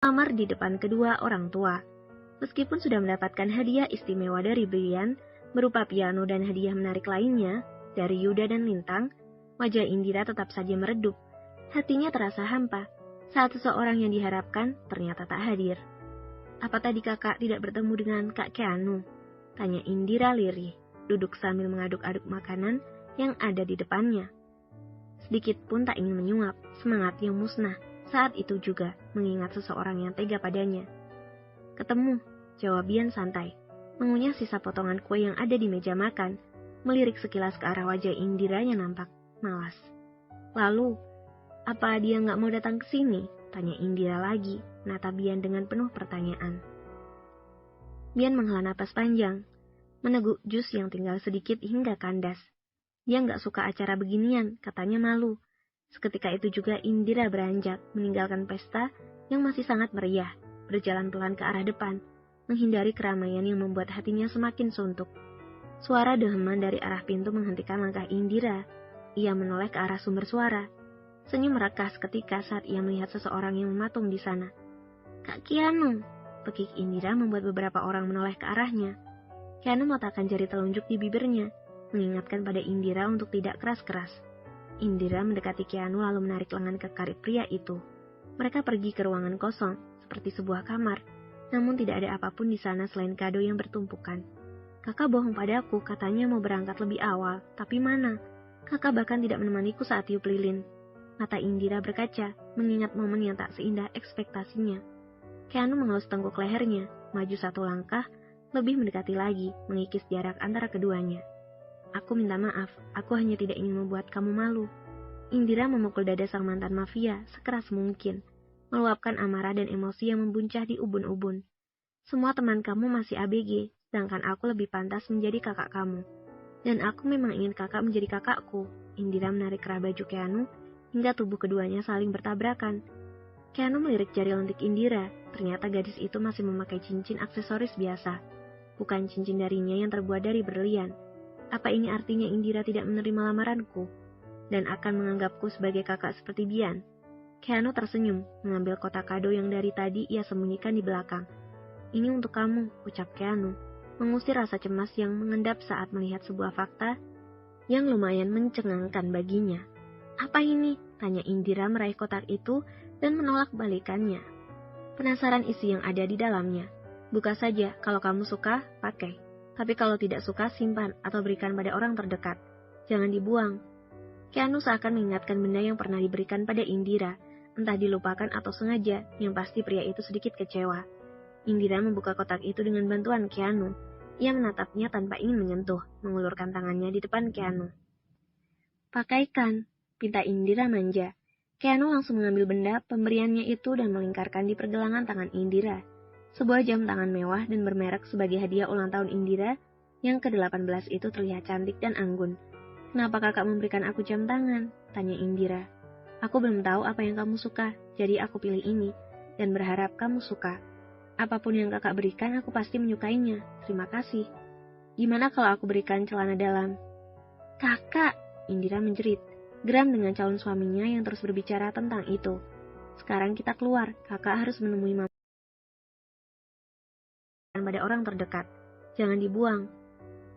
melamar di depan kedua orang tua. Meskipun sudah mendapatkan hadiah istimewa dari Brian, berupa piano dan hadiah menarik lainnya, dari Yuda dan Lintang, wajah Indira tetap saja meredup. Hatinya terasa hampa, saat seseorang yang diharapkan ternyata tak hadir. "Apa tadi kakak tidak bertemu dengan Kak Keanu?" tanya Indira lirih, duduk sambil mengaduk-aduk makanan yang ada di depannya. Sedikit pun tak ingin menyuap, semangat yang musnah saat itu juga mengingat seseorang yang tega padanya. "Ketemu," jawab Bian santai, mengunyah sisa potongan kue yang ada di meja makan, melirik sekilas ke arah wajah Indira yang nampak malas. "Lalu, apa dia nggak mau datang ke sini?" tanya Indira lagi, menatap Bian dengan penuh pertanyaan. Bian menghela napas panjang, meneguk jus yang tinggal sedikit hingga kandas. Dia nggak suka acara beginian, katanya malu. Seketika itu juga Indira beranjak, meninggalkan pesta yang masih sangat meriah, berjalan pelan ke arah depan, menghindari keramaian yang membuat hatinya semakin suntuk. Suara deheman dari arah pintu menghentikan langkah Indira. Ia menoleh ke arah sumber suara. Senyum merekah seketika saat ia melihat seseorang yang mematung di sana. "Kak Keanu," pekik Indira membuat beberapa orang menoleh ke arahnya. Keanu meletakkan jari telunjuk di bibirnya, mengingatkan pada Indira untuk tidak keras-keras. Indira mendekati Keanu lalu menarik lengan kekar pria itu. Mereka pergi ke ruangan kosong, seperti sebuah kamar, namun tidak ada apapun di sana selain kado yang bertumpukan. "Kakak bohong padaku, katanya mau berangkat lebih awal, tapi mana? Kakak bahkan tidak menemaniku saat tiup lilin." Mata Indira berkaca, mengingat momen yang tak seindah ekspektasinya. Keanu mengelus tengkuk lehernya, maju satu langkah, lebih mendekati lagi, mengikis jarak antara keduanya. "Aku minta maaf, aku hanya tidak ingin membuat kamu malu." Indira memukul dada sang mantan mafia sekeras mungkin, meluapkan amarah dan emosi yang membuncah di ubun-ubun. "Semua teman kamu masih ABG, sedangkan aku lebih pantas menjadi kakak kamu. Dan aku memang ingin kakak menjadi kakakku." Indira menarik kerah baju Keanu, hingga tubuh keduanya saling bertabrakan. Keanu melirik jari lentik Indira, ternyata gadis itu masih memakai cincin aksesoris biasa, bukan cincin darinya yang terbuat dari berlian. Apa ini artinya Indira tidak menerima lamaranku, dan akan menganggapku sebagai kakak seperti Bian? Keanu tersenyum, mengambil kotak kado yang dari tadi ia sembunyikan di belakang. "Ini untuk kamu," ucap Keanu, mengusir rasa cemas yang mengendap saat melihat sebuah fakta yang lumayan mencengangkan baginya. "Apa ini?" tanya Indira meraih kotak itu dan menolak balikannya. Penasaran isi yang ada di dalamnya. "Buka saja, kalau kamu suka, pakai. Tapi kalau tidak suka, simpan atau berikan pada orang terdekat. Jangan dibuang." Keanu seakan mengingatkan benda yang pernah diberikan pada Indira, entah dilupakan atau sengaja, yang pasti pria itu sedikit kecewa. Indira membuka kotak itu dengan bantuan Keanu. Ia menatapnya tanpa ingin menyentuh, mengulurkan tangannya di depan Keanu. "Pakaikan," pinta Indira manja. Keanu langsung mengambil benda pemberiannya itu dan melingkarkan di pergelangan tangan Indira. Sebuah jam tangan mewah dan bermerek sebagai hadiah ulang tahun Indira yang ke-18 itu terlihat cantik dan anggun. "Kenapa kakak memberikan aku jam tangan?" tanya Indira. "Aku belum tahu apa yang kamu suka, jadi aku pilih ini, dan berharap kamu suka. Apapun yang kakak berikan, aku pasti menyukainya. Terima kasih." "Gimana kalau aku berikan celana dalam?" "Kakak!" Indira menjerit, geram dengan calon suaminya yang terus berbicara tentang itu. "Sekarang kita keluar, kakak harus menemui mama pada orang terdekat. Jangan dibuang."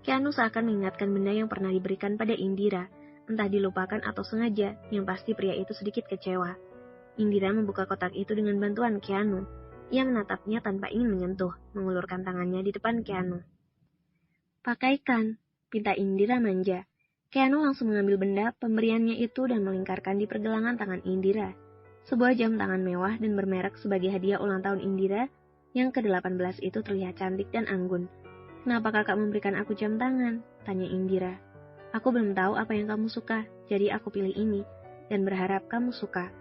Keanu seakan mengingatkan benda yang pernah diberikan pada Indira, entah dilupakan atau sengaja, yang pasti pria itu sedikit kecewa. Indira membuka kotak itu dengan bantuan Keanu. Ia menatapnya tanpa ingin menyentuh, mengulurkan tangannya di depan Keanu. "Pakaikan," pinta Indira manja. Keanu langsung mengambil benda pemberiannya itu dan melingkarkan di pergelangan tangan Indira. Sebuah jam tangan mewah dan bermerek sebagai hadiah ulang tahun Indira yang ke-18 itu terlihat cantik dan anggun. "Kenapa kakak memberikan aku jam tangan?" tanya Indira. "Aku belum tahu apa yang kamu suka, jadi aku pilih ini, dan berharap kamu suka.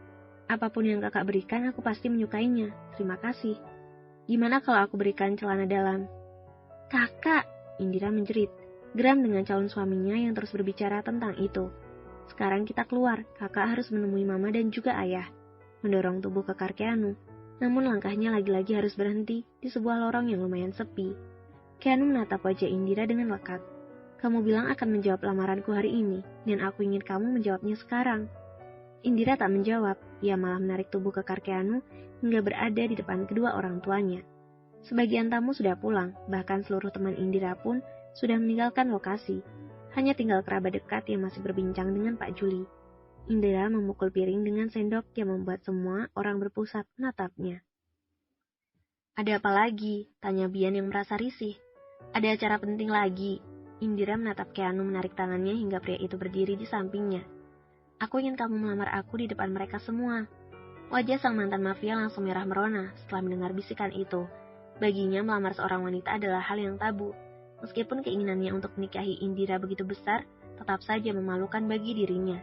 Apapun yang kakak berikan, aku pasti menyukainya. Terima kasih." "Gimana kalau aku berikan celana dalam?" "Kakak!" Indira menjerit, geram dengan calon suaminya yang terus berbicara tentang itu. "Sekarang kita keluar, kakak harus menemui mama dan juga ayah." Mendorong tubuh kekar Keanu, namun langkahnya lagi-lagi harus berhenti di sebuah lorong yang lumayan sepi. Keanu menatap wajah Indira dengan lekat. "Kamu bilang akan menjawab lamaranku hari ini, dan aku ingin kamu menjawabnya sekarang." Indira tak menjawab, ia malah menarik tubuh kekar Keanu hingga berada di depan kedua orang tuanya. Sebagian tamu sudah pulang, bahkan seluruh teman Indira pun sudah meninggalkan lokasi. Hanya tinggal kerabat dekat yang masih berbincang dengan Pak Juli. Indira memukul piring dengan sendok yang membuat semua orang berpusat menatapnya. "Ada apa lagi?" tanya Bian yang merasa risih. "Ada acara penting lagi." Indira menatap Keanu menarik tangannya hingga pria itu berdiri di sampingnya. "Aku ingin kamu melamar aku di depan mereka semua." Wajah sang mantan mafia langsung merah merona setelah mendengar bisikan itu. Baginya melamar seorang wanita adalah hal yang tabu. Meskipun keinginannya untuk menikahi Indira begitu besar, tetap saja memalukan bagi dirinya.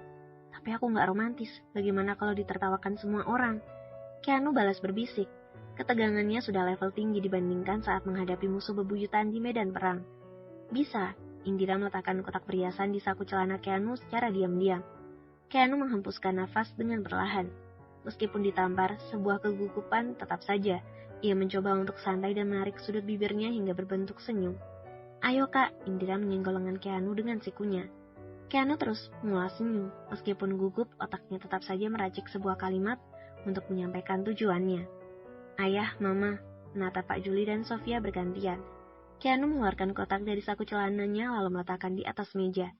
"Tapi aku nggak romantis, bagaimana kalau ditertawakan semua orang?" Keanu balas berbisik. Ketegangannya sudah level tinggi dibandingkan saat menghadapi musuh bebuyutan di medan perang. "Bisa." Indira meletakkan kotak perhiasan di saku celana Keanu secara diam-diam. Keanu menghempuskan nafas dengan perlahan. Meskipun ditampar, sebuah kegugupan tetap saja. Ia mencoba untuk santai dan menarik sudut bibirnya hingga berbentuk senyum. "Ayo kak," Indira menyenggol lengan Keanu dengan sikunya. Keanu terus mengulas senyum, meskipun gugup otaknya tetap saja meracik sebuah kalimat untuk menyampaikan tujuannya. "Ayah, Mama," menatap Pak Juli dan Sofia bergantian. Keanu mengeluarkan kotak dari saku celananya lalu meletakkan di atas meja.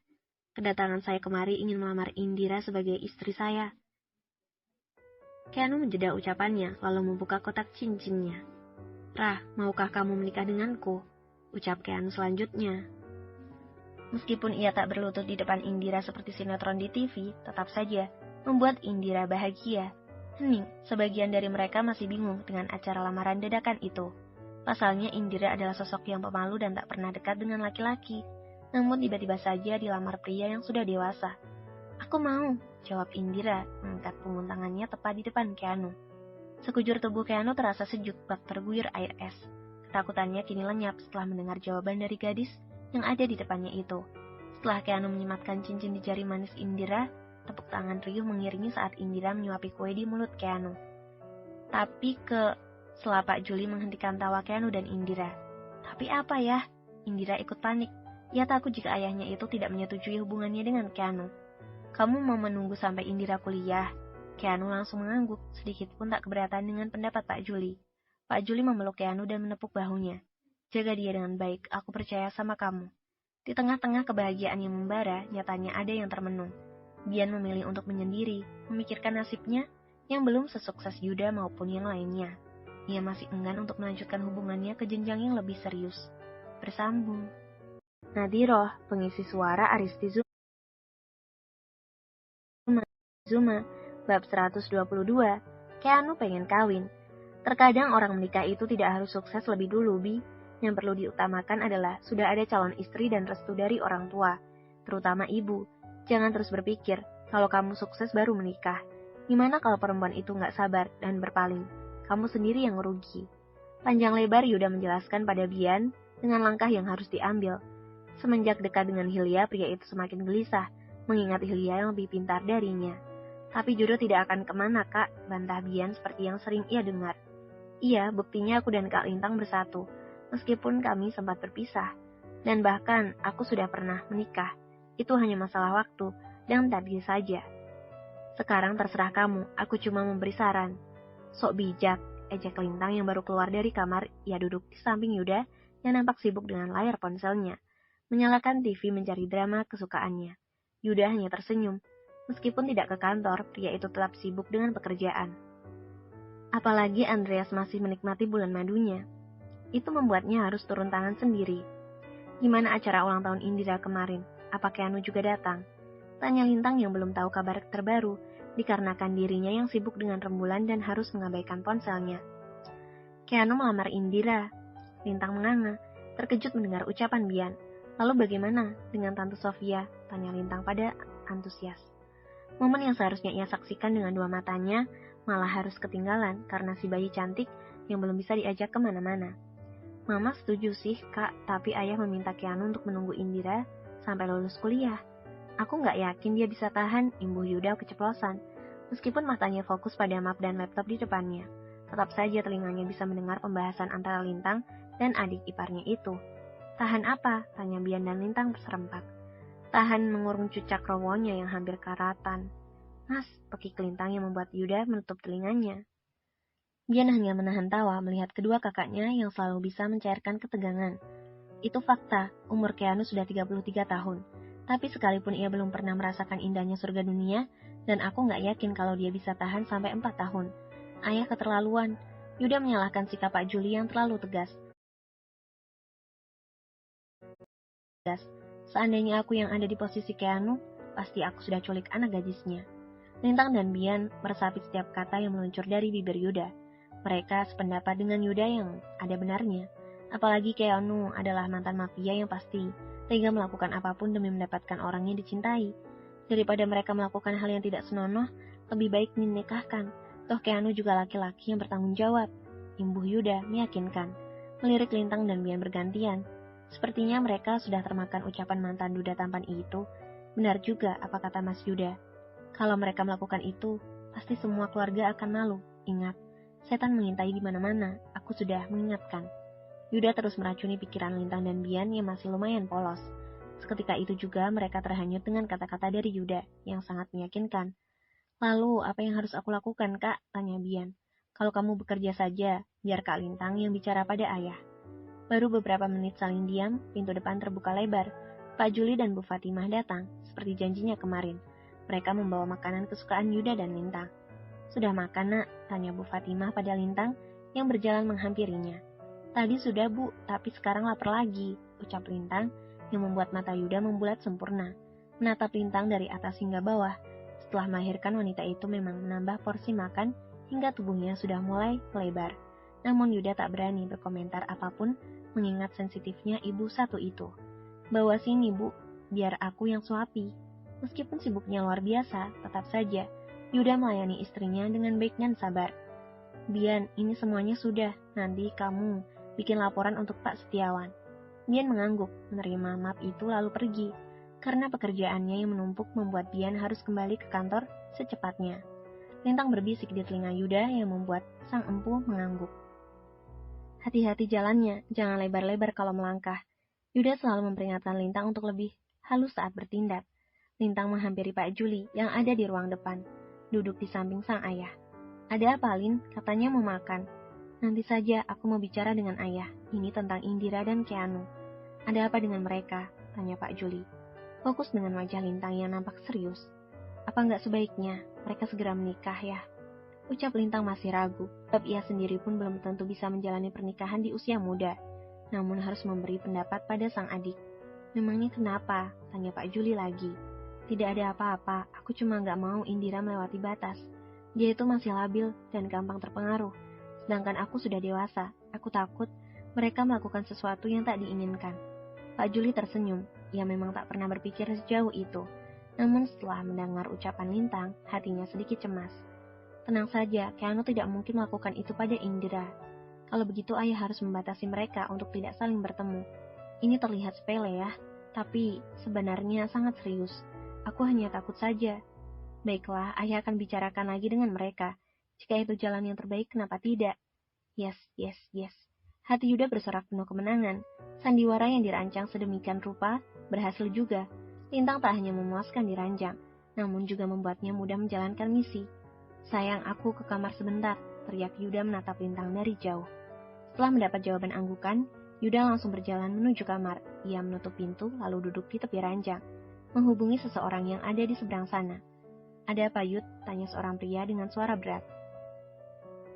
"Kedatangan saya kemari ingin melamar Indira sebagai istri saya." Keanu menjeda ucapannya, lalu membuka kotak cincinnya. "Rah, maukah kamu menikah denganku?" ucap Keanu selanjutnya. Meskipun ia tak berlutut di depan Indira seperti sinetron di TV, tetap saja membuat Indira bahagia. Hening, sebagian dari mereka masih bingung dengan acara lamaran dadakan itu. Pasalnya Indira adalah sosok yang pemalu dan tak pernah dekat dengan laki-laki. Namun tiba-tiba saja dilamar pria yang sudah dewasa. "Aku mau," jawab Indira, mengangkat punggung tangannya tepat di depan Keanu. Sekujur tubuh Keanu terasa sejuk bak terguyur air es. Ketakutannya kini lenyap setelah mendengar jawaban dari gadis yang ada di depannya itu. Setelah Keanu menyematkan cincin di jari manis Indira, tepuk tangan riuh mengiringi saat Indira menyuapi kue di mulut Keanu. Setelah Pak Juli menghentikan tawa Keanu dan Indira. "Tapi apa ya?" Indira ikut panik. Ia takut jika ayahnya itu tidak menyetujui hubungannya dengan Keanu. "Kamu mau menunggu sampai Indira kuliah?" Keanu langsung mengangguk, sedikit pun tak keberatan dengan pendapat Pak Juli. Pak Juli memeluk Keanu dan menepuk bahunya. "Jaga dia dengan baik, aku percaya sama kamu." Di tengah-tengah kebahagiaan yang membara, nyatanya ada yang termenung. Bian memilih untuk menyendiri, memikirkan nasibnya yang belum sesukses Yuda maupun yang lainnya. Ia masih enggan untuk melanjutkan hubungannya ke jenjang yang lebih serius. Bersambung. Nadiroh, pengisi suara Aristi Zuma, bab 122, Keanu pengen kawin. Terkadang orang menikah itu tidak harus sukses lebih dulu, Bi. Yang perlu diutamakan adalah sudah ada calon istri dan restu dari orang tua, terutama ibu. Jangan terus berpikir, kalau kamu sukses baru menikah. Gimana kalau perempuan itu nggak sabar dan berpaling? Kamu sendiri yang merugi. Panjang lebar Yuda menjelaskan pada Bian dengan langkah yang harus diambil. Semenjak dekat dengan Hilya, pria itu semakin gelisah, mengingat Hilya yang lebih pintar darinya. "Tapi jodoh tidak akan kemana, Kak," bantah Bian seperti yang sering ia dengar. "Iya, buktinya aku dan Kak Lintang bersatu, meskipun kami sempat berpisah. Dan bahkan, aku sudah pernah menikah. Itu hanya masalah waktu, dan takdir saja. Sekarang terserah kamu, aku cuma memberi saran." "Sok bijak," ejek Lintang yang baru keluar dari kamar. Ia duduk di samping Yuda, yang nampak sibuk dengan layar ponselnya, menyalakan TV mencari drama kesukaannya. Yuda hanya tersenyum. Meskipun tidak ke kantor, pria itu tetap sibuk dengan pekerjaan. Apalagi Andreas masih menikmati bulan madunya. Itu membuatnya harus turun tangan sendiri. "Gimana acara ulang tahun Indira kemarin? Apa Keanu juga datang?" tanya Lintang yang belum tahu kabar terbaru, dikarenakan dirinya yang sibuk dengan rembulan dan harus mengabaikan ponselnya. "Keanu melamar Indira." Lintang menganga, terkejut mendengar ucapan Bian. "Lalu bagaimana dengan Tante Sofia?" tanya Lintang pada antusias. Momen yang seharusnya ia saksikan dengan dua matanya malah harus ketinggalan karena si bayi cantik yang belum bisa diajak kemana-mana. "Mama setuju sih, Kak, tapi ayah meminta Keanu untuk menunggu Indira sampai lulus kuliah. Aku nggak yakin dia bisa tahan," imbuh Yuda keceplosan. Meskipun matanya fokus pada map dan laptop di depannya, tetap saja telinganya bisa mendengar pembahasan antara Lintang dan adik iparnya itu. "Tahan apa?" tanya Bian dan Lintang serempak. "Tahan mengurung cucak rowonya yang hampir karatan." "Mas," pekik Lintang yang membuat Yuda menutup telinganya. Bian hanya menahan tawa melihat kedua kakaknya yang selalu bisa mencairkan ketegangan. Itu fakta, umur Keanu sudah 33 tahun. Tapi sekalipun ia belum pernah merasakan indahnya surga dunia, dan aku nggak yakin kalau dia bisa tahan sampai 4 tahun. Ayah keterlaluan. Yuda menyalahkan sikap Pak Juli yang terlalu tegas. Seandainya aku yang ada di posisi Keanu, pasti aku sudah culik anak gadisnya. Lintang dan Bian meresapi setiap kata yang meluncur dari bibir Yuda. Mereka sependapat dengan Yuda yang ada benarnya. Apalagi Keanu adalah mantan mafia yang pasti tega melakukan apapun demi mendapatkan orang yang dicintai. Daripada mereka melakukan hal yang tidak senonoh, lebih baik dinikahkan. Toh Keanu juga laki-laki yang bertanggung jawab. Imbuh Yuda meyakinkan. Melirik Lintang dan Bian bergantian. Sepertinya mereka sudah termakan ucapan mantan duda tampan itu. Benar juga apa kata Mas Yuda. Kalau mereka melakukan itu, pasti semua keluarga akan malu. Ingat, setan mengintai di mana-mana. Aku sudah mengingatkan. Yuda terus meracuni pikiran Lintang dan Bian yang masih lumayan polos. Seketika itu juga mereka terhanyut dengan kata-kata dari Yuda yang sangat meyakinkan. Lalu, apa yang harus aku lakukan, Kak? Tanya Bian. Kalau kamu bekerja saja, biar Kak Lintang yang bicara pada ayah. Baru beberapa menit saling diam, pintu depan terbuka lebar. Pak Juli dan Bu Fatimah datang, seperti janjinya kemarin. Mereka membawa makanan kesukaan Yuda dan Lintang. Sudah makan, Nak? Tanya Bu Fatimah pada Lintang yang berjalan menghampirinya. Tadi sudah, Bu, tapi sekarang lapar lagi, ucap Lintang yang membuat mata Yuda membulat sempurna. Menatap Lintang dari atas hingga bawah. Setelah melahirkan, wanita itu memang menambah porsi makan hingga tubuhnya sudah mulai melebar. Namun Yuda tak berani berkomentar apapun mengingat sensitifnya ibu satu itu. Bawa sini, Bu, biar aku yang suapi. Meskipun sibuknya luar biasa, tetap saja Yuda melayani istrinya dengan baik dan sabar. Bian, ini semuanya sudah, nanti kamu bikin laporan untuk Pak Setiawan. Bian mengangguk, menerima map itu lalu pergi, karena pekerjaannya yang menumpuk membuat Bian harus kembali ke kantor secepatnya. Lintang berbisik di telinga Yuda yang membuat sang empu mengangguk. Hati-hati jalannya, jangan lebar-lebar kalau melangkah. Yuda selalu memperingatkan Lintang untuk lebih halus saat bertindak. Lintang menghampiri Pak Juli yang ada di ruang depan, duduk di samping sang ayah. Ada apa, Lin? Katanya mau makan. Nanti saja aku mau bicara dengan ayah. Ini tentang Indira dan Keanu. Ada apa dengan mereka? Tanya Pak Juli. Fokus dengan wajah Lintang yang nampak serius. Apa nggak sebaiknya mereka segera menikah ya? Ucap Lintang masih ragu, sebab ia sendiri pun belum tentu bisa menjalani pernikahan di usia muda. Namun harus memberi pendapat pada sang adik. Memangnya kenapa? Tanya Pak Juli lagi. Tidak ada apa-apa, aku cuma nggak mau Indira melewati batas. Dia itu masih labil dan gampang terpengaruh. Sedangkan aku sudah dewasa, aku takut mereka melakukan sesuatu yang tak diinginkan. Pak Juli tersenyum, ia memang tak pernah berpikir sejauh itu. Namun setelah mendengar ucapan Lintang, hatinya sedikit cemas. Tenang saja, Keanu tidak mungkin melakukan itu pada Indira. Kalau begitu ayah harus membatasi mereka untuk tidak saling bertemu. Ini terlihat sepele ya, tapi sebenarnya sangat serius. Aku hanya takut saja. Baiklah, ayah akan bicarakan lagi dengan mereka. Jika itu jalan yang terbaik, kenapa tidak? Yes, yes, yes. Hati Yuda bersorak penuh kemenangan. Sandiwara yang dirancang sedemikian rupa berhasil juga. Lintang tak hanya memuaskan di ranjang, namun juga membuatnya mudah menjalankan misi. Sayang, aku ke kamar sebentar, teriak Yuda menatap Lintang dari jauh. Setelah mendapat jawaban anggukan, Yuda langsung berjalan menuju kamar. Ia menutup pintu lalu duduk di tepi ranjang, menghubungi seseorang yang ada di seberang sana. Ada apa, Yud? Tanya seorang pria dengan suara berat.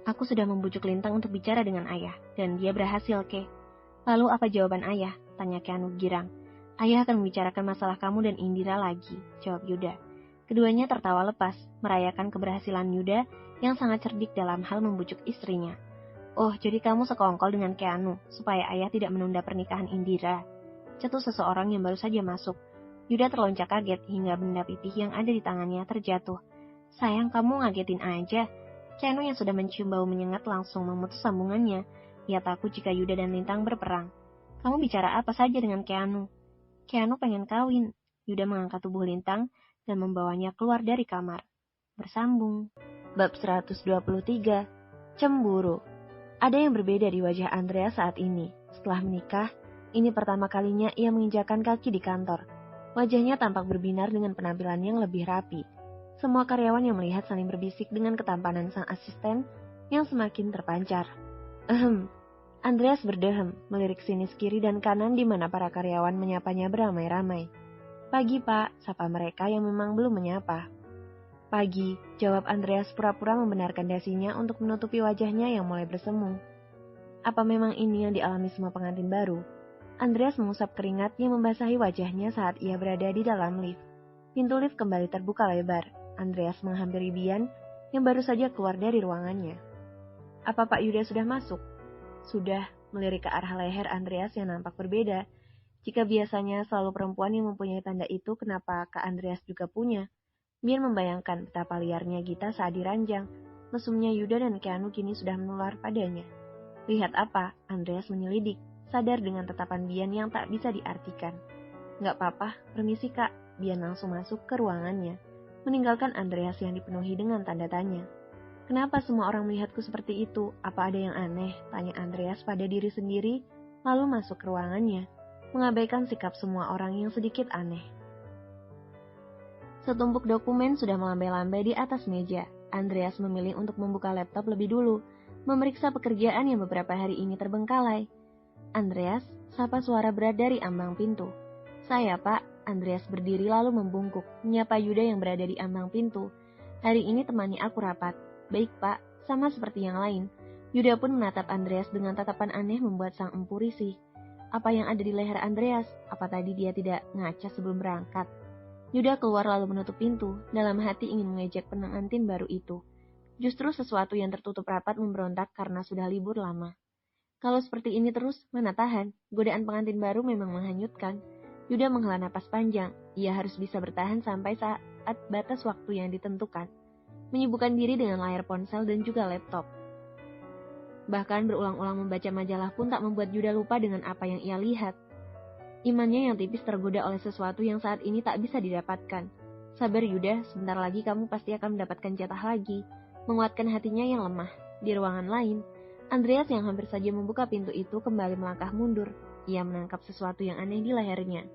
Aku sudah membujuk Lintang untuk bicara dengan ayah, dan dia berhasil, Ke. Lalu apa jawaban ayah? Tanya Keanu girang. Ayah akan membicarakan masalah kamu dan Indira lagi, jawab Yuda. Keduanya tertawa lepas, merayakan keberhasilan Yuda yang sangat cerdik dalam hal membujuk istrinya. Oh, jadi kamu sekongkol dengan Keanu, supaya ayah tidak menunda pernikahan Indira. Cetus seseorang yang baru saja masuk. Yuda terlonjak kaget hingga benda pipih yang ada di tangannya terjatuh. Sayang, kamu ngagetin aja. Keanu yang sudah mencium bau menyengat langsung memutus sambungannya. Ia takut jika Yuda dan Lintang berperang. Kamu bicara apa saja dengan Keanu? Keanu pengen kawin. Yuda mengangkat tubuh Lintang dan membawanya keluar dari kamar. Bersambung. Bab 123. Cemburu. Ada yang berbeda di wajah Andrea saat ini. Setelah menikah, ini pertama kalinya ia menginjakan kaki di kantor. Wajahnya tampak berbinar dengan penampilan yang lebih rapi. Semua karyawan yang melihat saling berbisik dengan ketampanan sang asisten yang semakin terpancar. Andreas berdehem, melirik sinis kiri dan kanan di mana para karyawan menyapanya beramai-ramai. Pagi Pak, sapa mereka yang memang belum menyapa. Pagi, jawab Andreas pura-pura membenarkan dasinya untuk menutupi wajahnya yang mulai bersemu. Apa memang ini yang dialami semua pengantin baru? Andreas mengusap keringat yang membasahi wajahnya saat ia berada di dalam lift. Pintu lift kembali terbuka lebar. Andreas menghampiri Bian yang baru saja keluar dari ruangannya. Apa Pak Yuda sudah masuk? Sudah, melirik ke arah leher Andreas yang nampak berbeda. Jika biasanya selalu perempuan yang mempunyai tanda itu, kenapa Kak Andreas juga punya? Bian membayangkan betapa liarnya Gita saat diranjang. Mesumnya Yuda dan Keanu kini sudah menular padanya. Lihat apa? Andreas menyelidik, sadar dengan tatapan Bian yang tak bisa diartikan. Nggak apa-apa, permisi Kak. Bian langsung masuk ke ruangannya, meninggalkan Andreas yang dipenuhi dengan tanda tanya. Kenapa semua orang melihatku seperti itu? Apa ada yang aneh? Tanya Andreas pada diri sendiri, lalu masuk ke ruangannya, mengabaikan sikap semua orang yang sedikit aneh. Setumpuk dokumen sudah melambai-lambai di atas meja. Andreas memilih untuk membuka laptop lebih dulu, memeriksa pekerjaan yang beberapa hari ini terbengkalai. Andreas, sapa suara berat dari ambang pintu. Saya Pak, Andreas berdiri lalu membungkuk, menyapa Yuda yang berada di ambang pintu. Hari ini temani aku rapat. Baik Pak, sama seperti yang lain. Yuda pun menatap Andreas dengan tatapan aneh membuat sang empu risih. Apa yang ada di leher Andreas? Apa tadi dia tidak ngaca sebelum berangkat? Yuda keluar lalu menutup pintu, dalam hati ingin mengejek pengantin baru itu. Justru sesuatu yang tertutup rapat memberontak karena sudah libur lama. Kalau seperti ini terus, mana tahan? Godaan pengantin baru memang menghanyutkan. Yuda menghela napas panjang. Ia harus bisa bertahan sampai saat batas waktu yang ditentukan. Menyibukkan diri dengan layar ponsel dan juga laptop. Bahkan berulang-ulang membaca majalah pun tak membuat Yuda lupa dengan apa yang ia lihat. Imannya yang tipis tergoda oleh sesuatu yang saat ini tak bisa didapatkan. Sabar Yuda, sebentar lagi kamu pasti akan mendapatkan jatah lagi. Menguatkan hatinya yang lemah. Di ruangan lain, Andreas yang hampir saja membuka pintu itu kembali melangkah mundur. Ia menangkap sesuatu yang aneh di lehernya.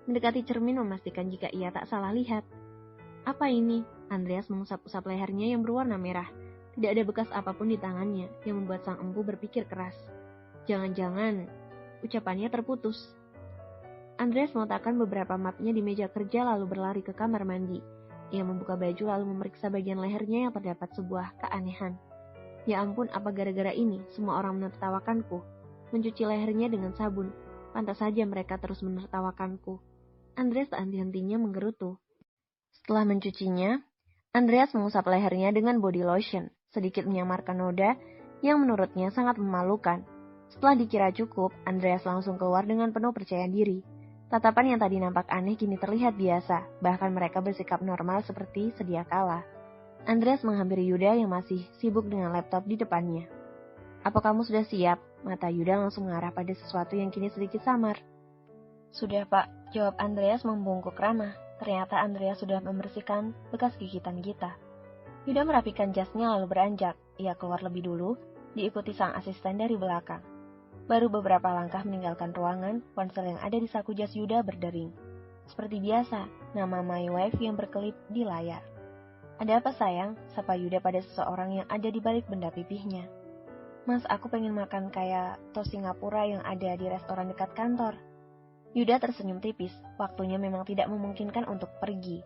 Mendekati cermin memastikan jika ia tak salah lihat. Apa ini? Andreas mengusap-usap lehernya yang berwarna merah. Tidak ada bekas apapun di tangannya, yang membuat sang empu berpikir keras. Jangan-jangan, ucapannya terputus. Andreas meletakkan beberapa mapnya di meja kerja lalu berlari ke kamar mandi. Ia membuka baju lalu memeriksa bagian lehernya yang terdapat sebuah keanehan. Ya ampun, apa gara-gara ini? Semua orang menertawakanku. Mencuci lehernya dengan sabun. Pantas saja mereka terus menertawakanku. Andreas tak henti-hentinya menggerutu. Setelah mencucinya, Andreas mengusap lehernya dengan body lotion, sedikit menyamarkan noda yang menurutnya sangat memalukan. Setelah dikira cukup, Andreas langsung keluar dengan penuh percaya diri. Tatapan yang tadi nampak aneh kini terlihat biasa, bahkan mereka bersikap normal seperti sedia kala. Andreas menghampiri Yuda yang masih sibuk dengan laptop di depannya. Apa kamu sudah siap? Mata Yuda langsung mengarah pada sesuatu yang kini sedikit samar. Sudah Pak, jawab Andreas membungkuk ramah. Ternyata Andreas sudah membersihkan bekas gigitan Gita. Yuda merapikan jasnya lalu beranjak. Ia keluar lebih dulu, diikuti sang asisten dari belakang. Baru beberapa langkah meninggalkan ruangan, ponsel yang ada di saku jas Yuda berdering. Seperti biasa, nama My Wife yang berkelip di layar. Ada apa sayang? Sapa Yuda pada seseorang yang ada di balik benda pipihnya. Mas, aku pengen makan kayak tos Singapura yang ada di restoran dekat kantor. Yuda tersenyum tipis, waktunya memang tidak memungkinkan untuk pergi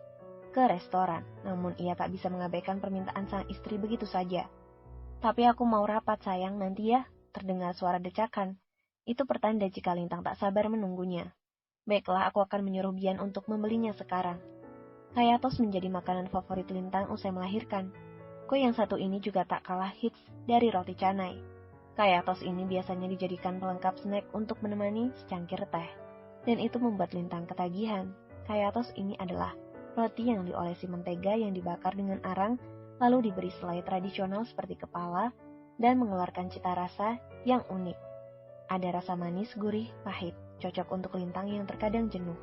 ke restoran, namun ia tak bisa mengabaikan permintaan sang istri begitu saja. Tapi aku mau rapat sayang, nanti ya, terdengar suara decakan. Itu pertanda jika Lintang tak sabar menunggunya. Baiklah, aku akan menyuruh Bian untuk membelinya sekarang. Kayak tos menjadi makanan favorit Lintang usai melahirkan. Kue yang satu ini juga tak kalah hits dari roti canai. Kayak tos ini biasanya dijadikan pelengkap snack untuk menemani secangkir teh. Dan itu membuat Lintang ketagihan. Kayatos ini adalah roti yang diolesi mentega yang dibakar dengan arang, lalu diberi selai tradisional seperti kepala, dan mengeluarkan cita rasa yang unik. Ada rasa manis, gurih, pahit, cocok untuk Lintang yang terkadang jenuh.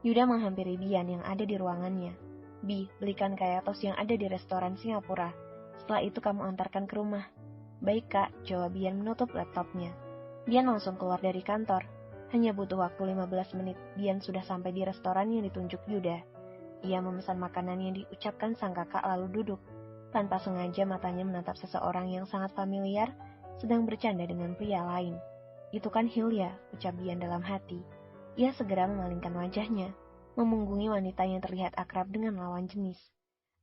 Yuda menghampiri Bian yang ada di ruangannya. Bi, belikan kayatos yang ada di restoran Singapura. Setelah itu kamu antarkan ke rumah. Baik kak, jawab Bian menutup laptopnya. Bian langsung keluar dari kantor. Hanya butuh waktu 15 menit, Bian sudah sampai di restoran yang ditunjuk Yuda. Ia memesan makanan yang diucapkan sang kakak lalu duduk. Tanpa sengaja matanya menatap seseorang yang sangat familiar sedang bercanda dengan pria lain. Itu kan Hilya, ucap Bian dalam hati. Ia segera memalingkan wajahnya, memunggungi wanita yang terlihat akrab dengan lawan jenis.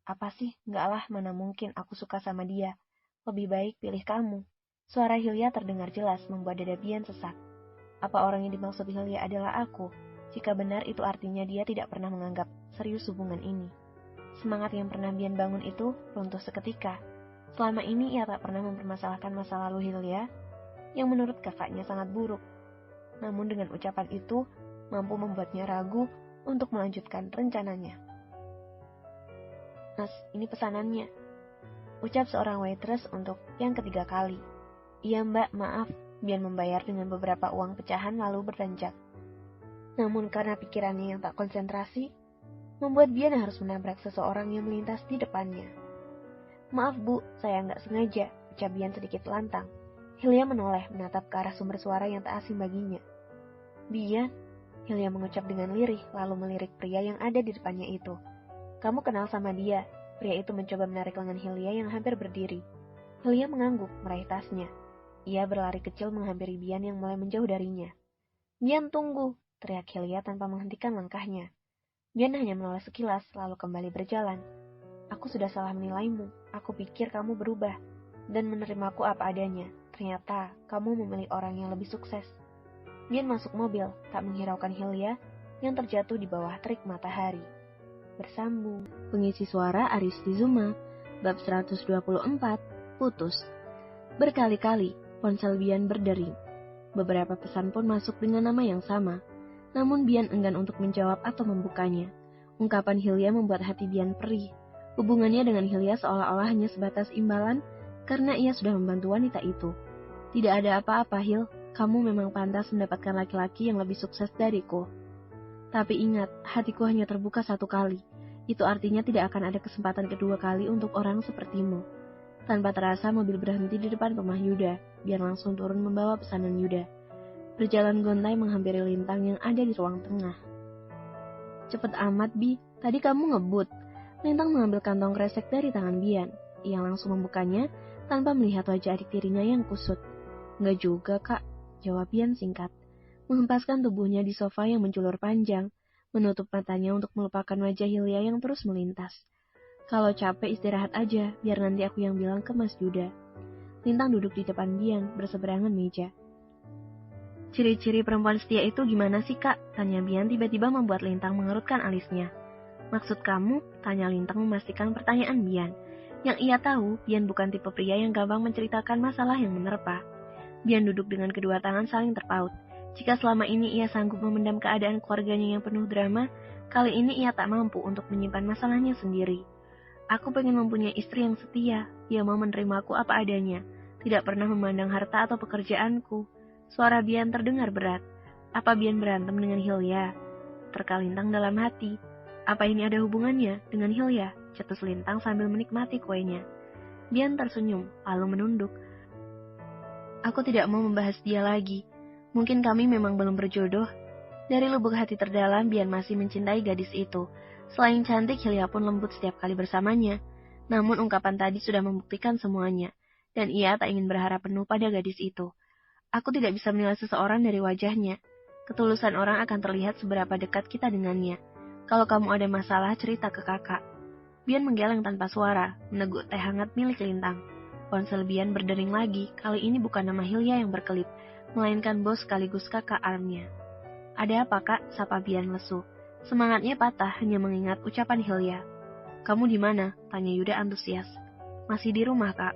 Apa sih? Enggak lah, mana mungkin aku suka sama dia. Lebih baik pilih kamu. Suara Hilya terdengar jelas membuat dada Bian sesak. Apa orang yang dimaksud Hilya adalah aku? Jika benar itu artinya dia tidak pernah menganggap serius hubungan ini. Semangat yang pernah Bian bangun itu runtuh seketika. Selama ini ia tak pernah mempermasalahkan masa lalu Hilya, yang menurut kakaknya sangat buruk. Namun dengan ucapan itu, mampu membuatnya ragu untuk melanjutkan rencananya. Mas, ini pesanannya, ucap seorang waitress untuk yang ketiga kali. Iya mbak, maaf, Bian membayar dengan beberapa uang pecahan lalu beranjak. Namun karena pikirannya yang tak konsentrasi, membuat Bian harus menabrak seseorang yang melintas di depannya. Maaf bu, saya nggak sengaja, ucap Bian sedikit lantang. Hilya menoleh menatap ke arah sumber suara yang tak asing baginya. Bian, Hilya mengucap dengan lirih lalu melirik pria yang ada di depannya itu. Kamu kenal sama dia? Pria itu mencoba menarik lengan Hilya yang hampir berdiri. Hilya mengangguk meraih tasnya. Ia berlari kecil menghampiri Bian yang mulai menjauh darinya. Bian tunggu, teriak Hilya tanpa menghentikan langkahnya. Bian hanya menoleh sekilas lalu kembali berjalan. Aku sudah salah menilaimu. Aku pikir kamu berubah dan menerimaku apa adanya. Ternyata kamu memilih orang yang lebih sukses. Bian masuk mobil, tak menghiraukan Hilya yang terjatuh di bawah terik matahari. Bersambung. Pengisi suara Aristi Zuma, bab 124, putus. Berkali-kali, ponsel Bian berdering. Beberapa pesan pun masuk dengan nama yang sama. Namun Bian enggan untuk menjawab atau membukanya. Ungkapan Hilya membuat hati Bian perih. Hubungannya dengan Hilya seolah-olah hanya sebatas imbalan karena ia sudah membantu wanita itu. Tidak ada apa-apa, Hil. Kamu memang pantas mendapatkan laki-laki yang lebih sukses dariku. Tapi ingat, hatiku hanya terbuka satu kali. Itu artinya tidak akan ada kesempatan kedua kali untuk orang sepertimu. Tanpa terasa mobil berhenti di depan rumah Yuda. Bian langsung turun membawa pesanan Yuda. Berjalan gontai menghampiri Lintang yang ada di ruang tengah. Cepet amat, Bi. Tadi kamu ngebut. Lintang mengambil kantong kresek dari tangan Bian. Ia langsung membukanya tanpa melihat wajah adik tirinya yang kusut. Enggak juga, Kak. Jawab Bian singkat. Menghempaskan tubuhnya di sofa yang menjulur panjang, menutup matanya untuk melupakan wajah Hilya yang terus melintas. Kalau capek istirahat aja, biar nanti aku yang bilang ke Mas Yuda. Lintang duduk di depan Bian, berseberangan meja. Ciri-ciri perempuan setia itu gimana sih, Kak? Tanya Bian tiba-tiba membuat Lintang mengerutkan alisnya. Maksud kamu? Tanya Lintang memastikan pertanyaan Bian. Yang ia tahu, Bian bukan tipe pria yang gampang menceritakan masalah yang menerpa. Bian duduk dengan kedua tangan saling terpaut. Jika selama ini ia sanggup memendam keadaan keluarganya yang penuh drama, kali ini ia tak mampu untuk menyimpan masalahnya sendiri. Aku pengen mempunyai istri yang setia, ia mau menerimaku apa adanya, tidak pernah memandang harta atau pekerjaanku. Suara Bian terdengar berat. Apa Bian berantem dengan Hilya? Terka Lintang dalam hati. Apa ini ada hubungannya dengan Hilya? Cetus Lintang sambil menikmati kuenya. Bian tersenyum, lalu menunduk. Aku tidak mau membahas dia lagi. Mungkin kami memang belum berjodoh. Dari lubuk hati terdalam, Bian masih mencintai gadis itu. Selain cantik, Hilya pun lembut setiap kali bersamanya. Namun ungkapan tadi sudah membuktikan semuanya. Dan ia tak ingin berharap penuh pada gadis itu. Aku tidak bisa menilai seseorang dari wajahnya. Ketulusan orang akan terlihat seberapa dekat kita dengannya. Kalau kamu ada masalah, cerita ke kakak. Bian menggeleng tanpa suara, meneguk teh hangat milik Lintang. Ponsel Bian berdering lagi, kali ini bukan nama Hilya yang berkelip, melainkan bos sekaligus kakak Armnya. Ada apa, Kak? Sapa Bian lesu. Semangatnya patah hanya mengingat ucapan Hilya. Kamu di mana? Tanya Yuda antusias. Masih di rumah, Kak.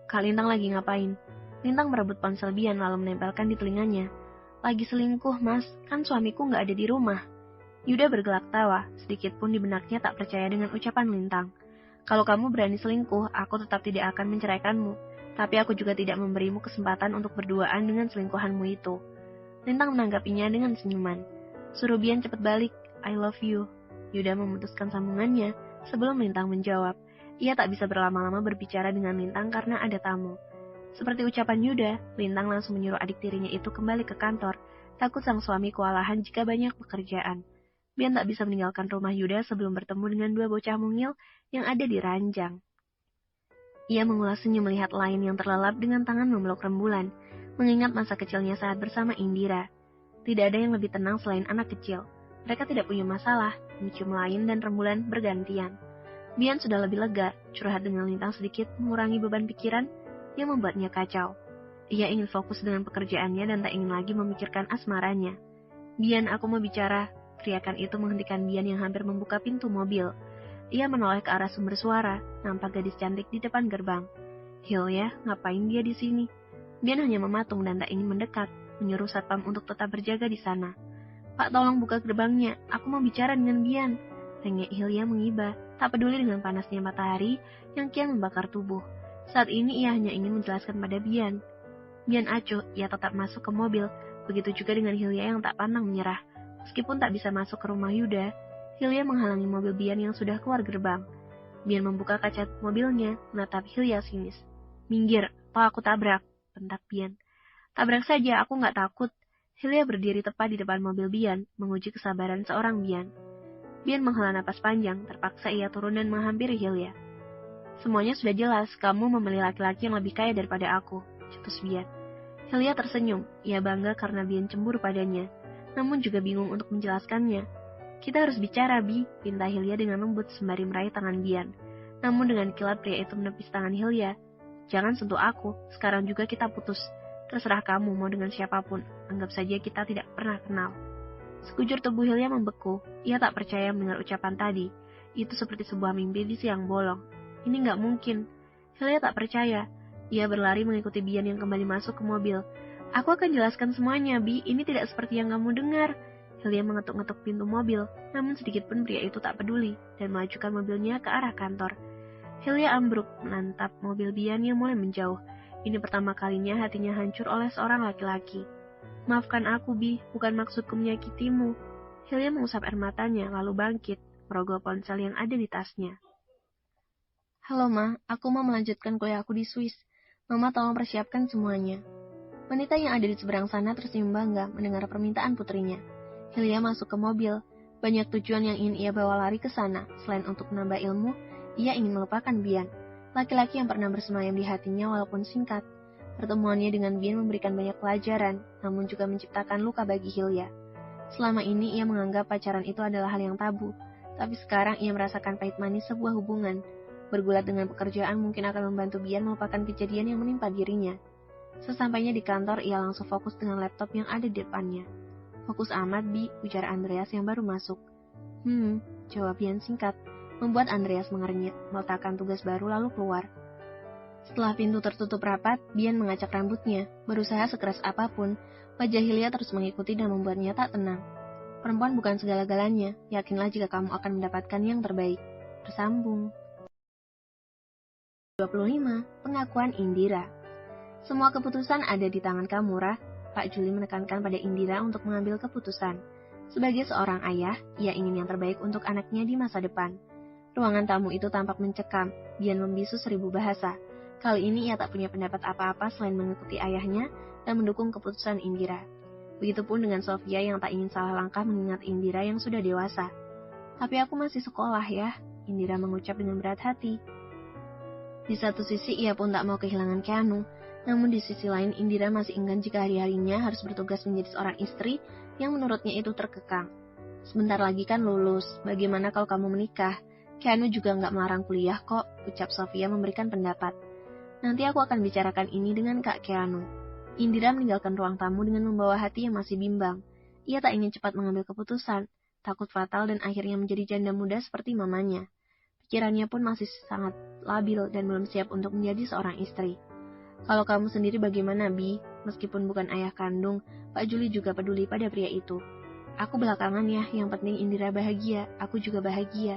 Kak Lintang lagi ngapain? Lintang merebut ponsel Bian lalu menempelkan di telinganya. Lagi selingkuh, Mas. Kan suamiku nggak ada di rumah. Yuda bergelak tawa, sedikit pun di benaknya tak percaya dengan ucapan Lintang. Kalau kamu berani selingkuh, aku tetap tidak akan menceraikanmu. Tapi aku juga tidak memberimu kesempatan untuk berduaan dengan selingkuhanmu itu. Lintang menanggapinya dengan senyuman. Suruh Bian cepet balik, I love you. Yuda memutuskan sambungannya sebelum Lintang menjawab. Ia tak bisa berlama-lama berbicara dengan Lintang karena ada tamu. Seperti ucapan Yuda, Lintang langsung menyuruh adik tirinya itu kembali ke kantor, takut sang suami kewalahan jika banyak pekerjaan. Bian tak bisa meninggalkan rumah Yuda sebelum bertemu dengan dua bocah mungil yang ada di ranjang. Ia mengulas senyum melihat Lain yang terlelap dengan tangan memeluk rembulan, mengingat masa kecilnya saat bersama Indira. Tidak ada yang lebih tenang selain anak kecil. Mereka tidak punya masalah, mencium Lain dan rembulan bergantian. Bian sudah lebih lega, curhat dengan Lintang sedikit mengurangi beban pikiran yang membuatnya kacau. Ia ingin fokus dengan pekerjaannya dan tak ingin lagi memikirkan asmaranya. Bian, aku mau bicara. Teriakan itu menghentikan Bian yang hampir membuka pintu mobil. Ia menoleh ke arah sumber suara, nampak gadis cantik di depan gerbang. Hilya, ngapain dia di sini? Bian hanya mematung dan tak ingin mendekat, menyuruh satpam untuk tetap berjaga di sana. Pak, tolong buka gerbangnya, aku mau bicara dengan Bian. Rengek Hilya mengiba, tak peduli dengan panasnya matahari yang kian membakar tubuh. Saat ini ia hanya ingin menjelaskan pada Bian. Bian acuh, ia tetap masuk ke mobil. Begitu juga dengan Hilya yang tak pantang menyerah. Meskipun tak bisa masuk ke rumah Yuda, Hilya menghalangi mobil Bian yang sudah keluar gerbang. Bian membuka kaca mobilnya, menatap Hilya sinis. Minggir, atau aku tabrak, bentak Bian. Tabrak saja, aku nggak takut. Hilya berdiri tepat di depan mobil Bian, menguji kesabaran seorang Bian. Bian menghela napas panjang, terpaksa ia turun dan menghampiri Hilya. Semuanya sudah jelas, kamu memilih laki-laki yang lebih kaya daripada aku, cetus Bian. Hilya tersenyum, ia bangga karena Bian cemburu padanya, namun juga bingung untuk menjelaskannya. Kita harus bicara, Bi, pinta Hilya dengan lembut sembari meraih tangan Bian. Namun dengan kilat pria itu menepis tangan Hilya. Jangan sentuh aku, sekarang juga kita putus. Terserah kamu mau dengan siapapun, anggap saja kita tidak pernah kenal. Sekujur tubuh Hilya membeku, ia tak percaya mendengar ucapan tadi. Itu seperti sebuah mimpi di siang bolong. Ini nggak mungkin. Hilya tak percaya. Ia berlari mengikuti Bian yang kembali masuk ke mobil. Aku akan jelaskan semuanya, Bi. Ini tidak seperti yang kamu dengar. Hilya mengetuk-ngetuk pintu mobil, namun sedikit pun pria itu tak peduli dan melajukan mobilnya ke arah kantor. Hilya ambruk menatap mobil Bian yang mulai menjauh. Ini pertama kalinya hatinya hancur oleh seorang laki-laki. Maafkan aku, Bi. Bukan maksudku menyakitimu. Hilya mengusap air matanya, lalu bangkit, merogoh ponsel yang ada di tasnya. Halo, Ma. Aku mau melanjutkan kuliah aku di Swiss. Mama tolong persiapkan semuanya. Wanita yang ada di seberang sana tersenyum bangga mendengar permintaan putrinya. Hilya masuk ke mobil. Banyak tujuan yang ingin ia bawa lari ke sana. Selain untuk menambah ilmu, ia ingin melupakan Bian. Laki-laki yang pernah bersemayam di hatinya walaupun singkat. Pertemuannya dengan Bian memberikan banyak pelajaran, namun juga menciptakan luka bagi Hilya. Selama ini ia menganggap pacaran itu adalah hal yang tabu. Tapi sekarang ia merasakan pahit manis sebuah hubungan. Bergulat dengan pekerjaan mungkin akan membantu Bian melupakan kejadian yang menimpa dirinya. Sesampainya di kantor, ia langsung fokus dengan laptop yang ada di depannya. Fokus amat, Bi, ujar Andreas yang baru masuk. Jawab Bian singkat, membuat Andreas mengernyit, meletakkan tugas baru lalu keluar. Setelah pintu tertutup rapat, Bian mengacak rambutnya, berusaha sekeras apapun, wajah Hilya terus mengikuti dan membuatnya tak tenang. Perempuan bukan segala-galanya, yakinlah jika kamu akan mendapatkan yang terbaik. Bersambung. 25. Pengakuan Indira. Semua keputusan ada di tangan kamu, Rah. Pak Juli menekankan pada Indira untuk mengambil keputusan. Sebagai seorang ayah, ia ingin yang terbaik untuk anaknya di masa depan. Ruangan tamu itu tampak mencekam, Bian membisu 1000 bahasa. Kali ini ia tak punya pendapat apa-apa selain mengikuti ayahnya dan mendukung keputusan Indira. Begitupun dengan Sofia yang tak ingin salah langkah mengingat Indira yang sudah dewasa. Tapi aku masih sekolah ya, Indira mengucap dengan berat hati. Di satu sisi ia pun tak mau kehilangan Keanu. Namun di sisi lain, Indira masih enggan jika hari-harinya harus bertugas menjadi seorang istri yang menurutnya itu terkekang. Sebentar lagi kan lulus, bagaimana kalau kamu menikah? Keanu juga nggak melarang kuliah kok, ucap Sofia memberikan pendapat. Nanti aku akan bicarakan ini dengan Kak Keanu. Indira meninggalkan ruang tamu dengan membawa hati yang masih bimbang. Ia tak ingin cepat mengambil keputusan, takut fatal dan akhirnya menjadi janda muda seperti mamanya. Pikirannya pun masih sangat labil dan belum siap untuk menjadi seorang istri. Kalau kamu sendiri bagaimana, Bi? Meskipun bukan ayah kandung, Pak Juli juga peduli pada pria itu. Aku belakangan ya, yang penting Indira bahagia, aku juga bahagia.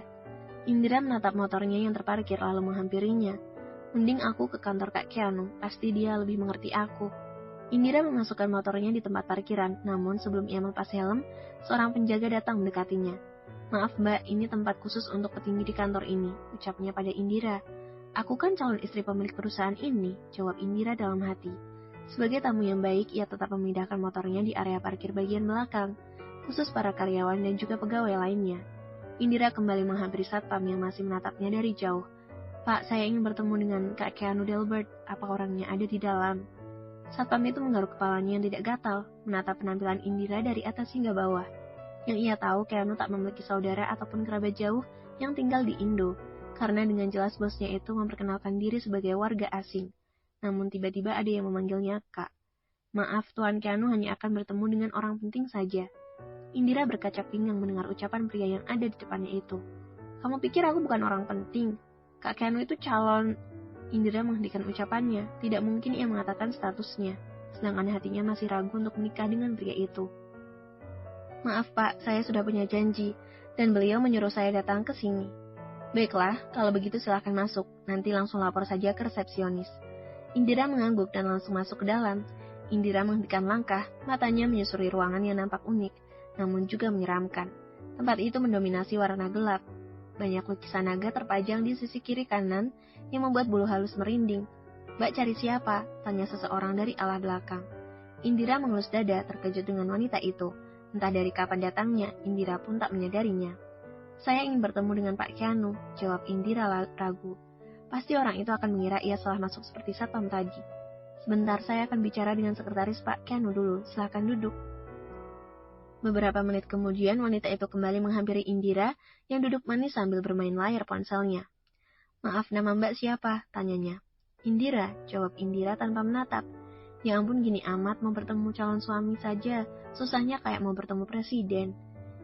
Indira menatap motornya yang terparkir lalu menghampirinya. Mending aku ke kantor Kak Keanu, pasti dia lebih mengerti aku. Indira memasukkan motornya di tempat parkiran, namun sebelum ia melepas helm, seorang penjaga datang mendekatinya. Maaf Mbak, ini tempat khusus untuk petinggi di kantor ini, ucapnya pada Indira. Aku kan calon istri pemilik perusahaan ini, jawab Indira dalam hati. Sebagai tamu yang baik, ia tetap memindahkan motornya di area parkir bagian belakang, khusus para karyawan dan juga pegawai lainnya. Indira kembali menghampiri satpam yang masih menatapnya dari jauh. Pak, saya ingin bertemu dengan Kak Keanu Delbert. Apa orangnya ada di dalam? Satpam itu menggaruk kepalanya yang tidak gatal, menatap penampilan Indira dari atas hingga bawah. Yang ia tahu, Keanu tak memiliki saudara ataupun kerabat jauh yang tinggal di Indo, karena dengan jelas bosnya itu memperkenalkan diri sebagai warga asing. Namun tiba-tiba ada yang memanggilnya Kak. Maaf, Tuan Keanu hanya akan bertemu dengan orang penting saja. Indira berkaca pinggang mendengar ucapan pria yang ada di depannya itu. Kamu pikir aku bukan orang penting? Kak Keanu itu calon. Indira menghentikan ucapannya. Tidak mungkin ia mengatakan statusnya, sedangkan hatinya masih ragu untuk menikah dengan pria itu. Maaf Pak, saya sudah punya janji, dan beliau menyuruh saya datang ke sini. Baiklah, kalau begitu silahkan masuk. Nanti langsung lapor saja ke resepsionis. Indira mengangguk dan langsung masuk ke dalam. Indira menghentikan langkah, matanya menyusuri ruangan yang nampak unik, namun juga menyeramkan. Tempat itu mendominasi warna gelap. Banyak lukisan naga terpajang di sisi kiri kanan yang membuat bulu halus merinding. Mbak cari siapa? Tanya seseorang dari arah belakang. Indira mengelus dada terkejut dengan wanita itu. Entah dari kapan datangnya, Indira pun tak menyadarinya. Saya ingin bertemu dengan Pak Keanu, jawab Indira ragu. Pasti orang itu akan mengira ia salah masuk seperti satpam tadi. Sebentar, saya akan bicara dengan sekretaris Pak Keanu dulu, silakan duduk. Beberapa menit kemudian, wanita itu kembali menghampiri Indira yang duduk manis sambil bermain layar ponselnya. Maaf, nama Mbak siapa? Tanyanya. Indira, jawab Indira tanpa menatap. Ya ampun, gini amat mau bertemu calon suami saja, susahnya kayak mau bertemu presiden.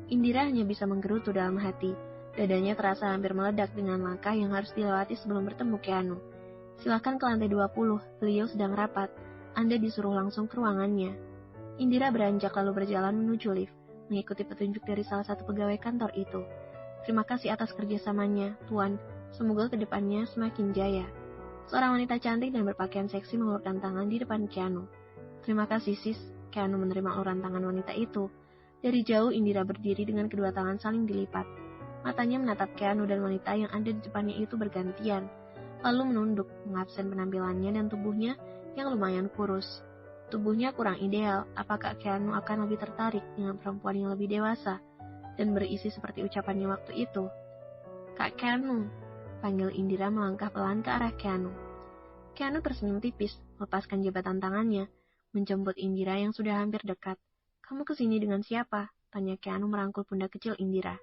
Indira hanya bisa menggerutu dalam hati. Dadanya terasa hampir meledak dengan langkah yang harus dilewati sebelum bertemu Keanu. Silakan ke lantai 20, beliau sedang rapat. Anda disuruh langsung ke ruangannya. Indira beranjak lalu berjalan menuju lift, mengikuti petunjuk dari salah satu pegawai kantor itu. Terima kasih atas kerjasamanya, Tuan. Semoga kedepannya semakin jaya. Seorang wanita cantik dan berpakaian seksi mengulurkan tangan di depan Keanu. Terima kasih, sis. Keanu menerima uluran tangan wanita itu. Dari jauh, Indira berdiri dengan kedua tangan saling dilipat. Matanya menatap Keanu dan wanita yang ada di depannya itu bergantian, lalu menunduk, mengabsen penampilannya dan tubuhnya yang lumayan kurus. Tubuhnya kurang ideal, apakah Keanu akan lebih tertarik dengan perempuan yang lebih dewasa dan berisi seperti ucapannya waktu itu? Kak Keanu, panggil Indira melangkah pelan ke arah Keanu. Keanu tersenyum tipis, melepaskan jabatan tangannya, menjemput Indira yang sudah hampir dekat. Kamu kesini dengan siapa? Tanya Keanu merangkul pundak kecil Indira.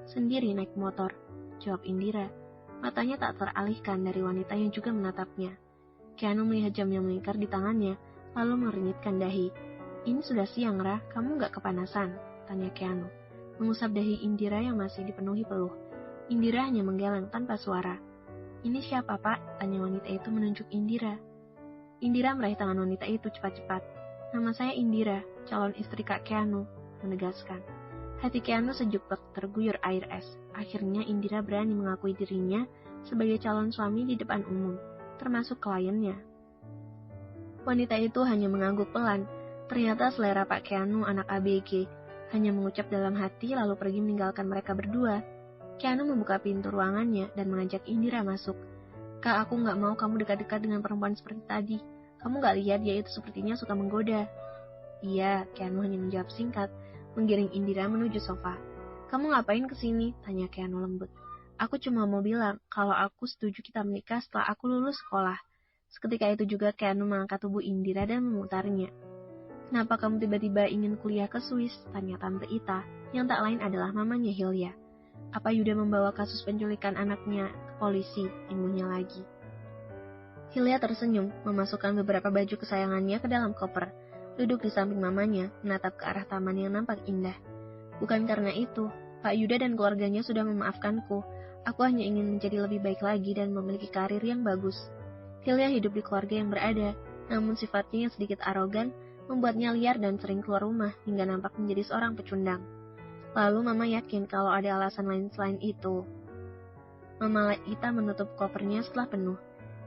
Sendiri naik motor, jawab Indira. Matanya tak teralihkan dari wanita yang juga menatapnya. Keanu melihat jam yang melingkar di tangannya, lalu mengernyitkan dahi. Ini sudah siang, Rah. Kamu gak kepanasan? Tanya Keanu, mengusap dahi Indira yang masih dipenuhi peluh. Indira hanya menggeleng tanpa suara. Ini siapa, Pak? Tanya wanita itu menunjuk Indira. Indira meraih tangan wanita itu cepat-cepat. Nama saya Indira, calon istri Kak Keanu, menegaskan. Hati Keanu sejuk terguyur air es. Akhirnya Indira berani mengakui dirinya sebagai calon suami di depan umum, termasuk kliennya. Wanita itu hanya mengangguk pelan. Ternyata selera Pak Keanu anak ABG. Hanya mengucap dalam hati lalu pergi meninggalkan mereka berdua. Keanu membuka pintu ruangannya dan mengajak Indira masuk. Kak, aku gak mau kamu dekat-dekat dengan perempuan seperti tadi. Kamu gak lihat dia itu sepertinya suka menggoda. Iya, Keanu hanya menjawab singkat, menggiring Indira menuju sofa. Kamu ngapain kesini? Tanya Keanu lembut. Aku cuma mau bilang kalau aku setuju kita menikah setelah aku lulus sekolah. Seketika itu juga Keanu mengangkat tubuh Indira dan memutarnya. Kenapa kamu tiba-tiba ingin kuliah ke Swiss? Tanya Tante Ita, yang tak lain adalah mamanya Hilya. Apa Yuda membawa kasus penculikan anaknya ke polisi? Imbuhnya lagi. Hilya tersenyum, memasukkan beberapa baju kesayangannya ke dalam koper. Duduk di samping mamanya, menatap ke arah taman yang nampak indah. Bukan karena itu, Pak Yuda dan keluarganya sudah memaafkanku. Aku hanya ingin menjadi lebih baik lagi dan memiliki karir yang bagus. Hilya hidup di keluarga yang berada, namun sifatnya yang sedikit arogan membuatnya liar dan sering keluar rumah hingga nampak menjadi seorang pecundang. Lalu Mama yakin kalau ada alasan lain selain itu. Mama Ita menutup kopernya setelah penuh.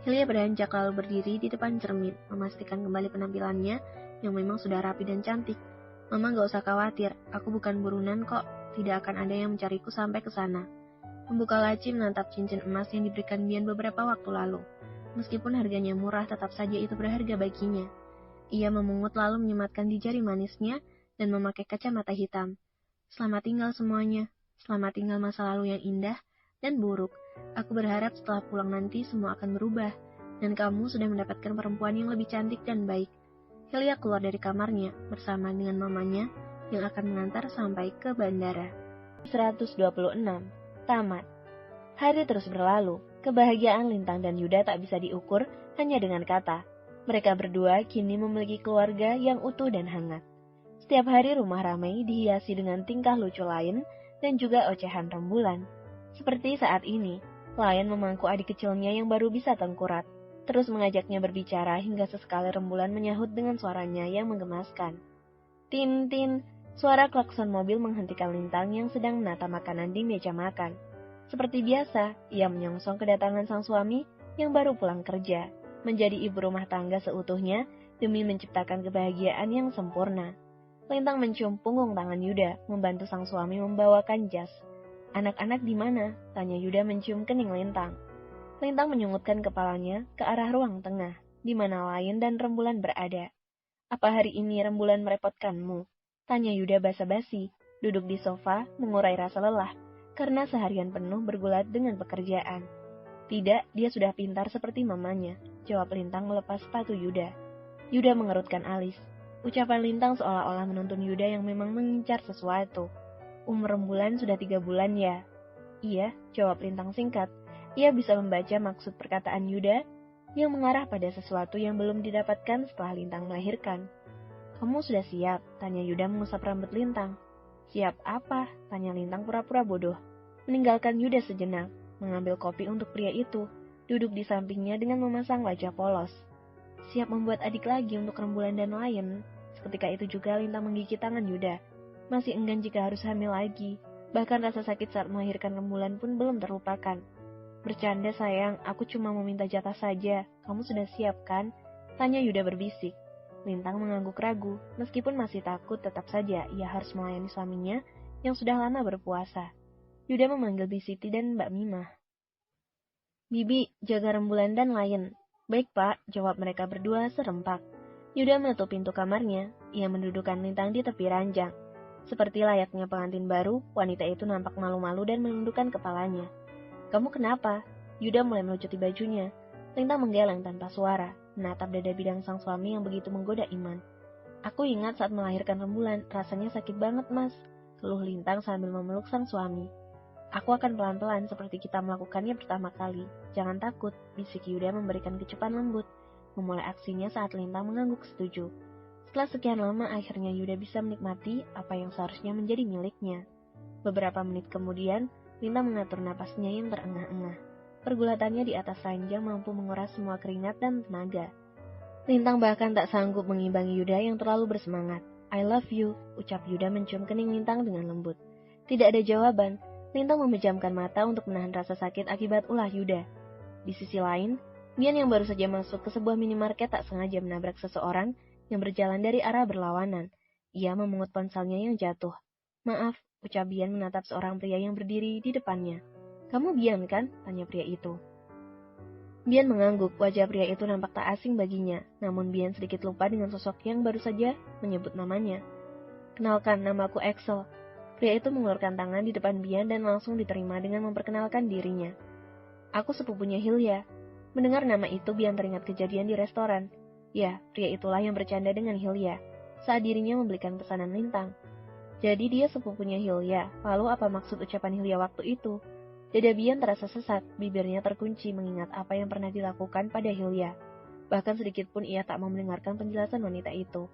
Hilya beranjak lalu berdiri di depan cermin, memastikan kembali penampilannya yang memang sudah rapi dan cantik. Mama gak usah khawatir, aku bukan buronan kok, tidak akan ada yang mencariku sampai ke sana. Membuka laci menatap cincin emas yang diberikan Bian beberapa waktu lalu. Meskipun harganya murah, tetap saja itu berharga baginya. Ia memungut lalu menyematkan di jari manisnya dan memakai kacamata hitam. Selamat tinggal semuanya. Selamat tinggal masa lalu yang indah. dan buruk. Aku berharap setelah pulang nanti semua akan berubah, dan kamu sudah mendapatkan perempuan yang lebih cantik dan baik. Hilya keluar dari kamarnya bersama dengan mamanya yang akan mengantar sampai ke bandara. 126. Tamat. Hari terus berlalu. Kebahagiaan Lintang dan Yuda tak bisa diukur hanya dengan kata. Mereka berdua kini memiliki keluarga yang utuh dan hangat. Setiap hari rumah ramai dihiasi dengan tingkah lucu Lion dan juga ocehan rembulan. Seperti saat ini, Lion memangku adik kecilnya yang baru bisa tengkurat, terus mengajaknya berbicara hingga sesekali rembulan menyahut dengan suaranya yang menggemaskan. Tin tin, suara klakson mobil menghentikan Lintang yang sedang menata makanan di meja makan. Seperti biasa, ia menyongsong kedatangan sang suami yang baru pulang kerja, menjadi ibu rumah tangga seutuhnya demi menciptakan kebahagiaan yang sempurna. Lintang mencium punggung tangan Yuda, membantu sang suami membawakan jas. "Anak-anak di mana?" tanya Yuda mencium kening Lintang. Lintang menyungutkan kepalanya ke arah ruang tengah, di mana Lion dan Rembulan berada. "Apa hari ini Rembulan merepotkanmu?" tanya Yuda basa-basi, duduk di sofa mengurai rasa lelah, karena seharian penuh bergulat dengan pekerjaan. "Tidak, dia sudah pintar seperti mamanya," jawab Lintang melepas sepatu Yuda. Yuda mengerutkan alis. Ucapan Lintang seolah-olah menuntun Yuda yang memang mengincar sesuatu. "Umur Rembulan sudah 3 bulan ya?" "Iya," jawab Lintang singkat. Ia bisa membaca maksud perkataan Yuda yang mengarah pada sesuatu yang belum didapatkan setelah Lintang melahirkan. "Kamu sudah siap?" tanya Yuda mengusap rambut Lintang. "Siap apa?" tanya Lintang pura-pura bodoh. Meninggalkan Yuda sejenak, mengambil kopi untuk pria itu, duduk di sampingnya dengan memasang wajah polos. Siap membuat adik lagi untuk Rembulan dan Lion. Seketika itu juga Lintang menggigit tangan Yuda. Masih enggan jika harus hamil lagi. Bahkan rasa sakit saat melahirkan Rembulan pun belum terlupakan. "Bercanda sayang, aku cuma meminta jatah saja. Kamu sudah siap kan?" tanya Yuda berbisik. Lintang mengangguk ragu, meskipun masih takut tetap saja ia harus melayani suaminya yang sudah lama berpuasa. Yuda memanggil Bisiti dan Mbak Mimah. "Bibi, jaga Rembulan dan Lion." "Baik pak," jawab mereka berdua serempak. Yuda menutup pintu kamarnya. Ia mendudukkan Lintang di tepi ranjang. Seperti layaknya pengantin baru, wanita itu nampak malu-malu dan menundukkan kepalanya. "Kamu kenapa?" Yuda mulai melucuti bajunya. Lintang menggeleng tanpa suara, menatap dada bidang sang suami yang begitu menggoda iman. "Aku ingat saat melahirkan Rembulan, rasanya sakit banget mas," keluh Lintang sambil memeluk sang suami. "Aku akan pelan-pelan seperti kita melakukannya pertama kali. Jangan takut," bisik Yuda memberikan kecupan lembut. Memulai aksinya saat Lintang mengangguk setuju. Setelah sekian lama, akhirnya Yuda bisa menikmati apa yang seharusnya menjadi miliknya. Beberapa menit kemudian, Lintang mengatur napasnya yang terengah-engah. Pergulatannya di atas ranjang mampu menguras semua keringat dan tenaga. Lintang bahkan tak sanggup mengimbangi Yuda yang terlalu bersemangat. "I love you," ucap Yuda mencium kening Lintang dengan lembut. Tidak ada jawaban. Lintang memejamkan mata untuk menahan rasa sakit akibat ulah Yuda. Di sisi lain, Bian yang baru saja masuk ke sebuah minimarket tak sengaja menabrak seseorang yang berjalan dari arah berlawanan. Ia memungut ponselnya yang jatuh. "Maaf," ucap Bian menatap seorang pria yang berdiri di depannya. "Kamu Bian kan?" tanya pria itu. Bian mengangguk, wajah pria itu nampak tak asing baginya, namun Bian sedikit lupa dengan sosok yang baru saja menyebut namanya. "Kenalkan, namaku Axel." Pria itu mengulurkan tangan di depan Bian dan langsung diterima dengan memperkenalkan dirinya. "Aku sepupunya Hilya." Mendengar nama itu, Bian teringat kejadian di restoran. Ya, pria itulah yang bercanda dengan Hilya saat dirinya membelikan pesanan Lintang. Jadi dia sepupunya Hilya. Lalu apa maksud ucapan Hilya waktu itu? Dada Bian terasa sesak, bibirnya terkunci mengingat apa yang pernah dilakukan pada Hilya. Bahkan sedikit pun ia tak mau mendengarkan penjelasan wanita itu.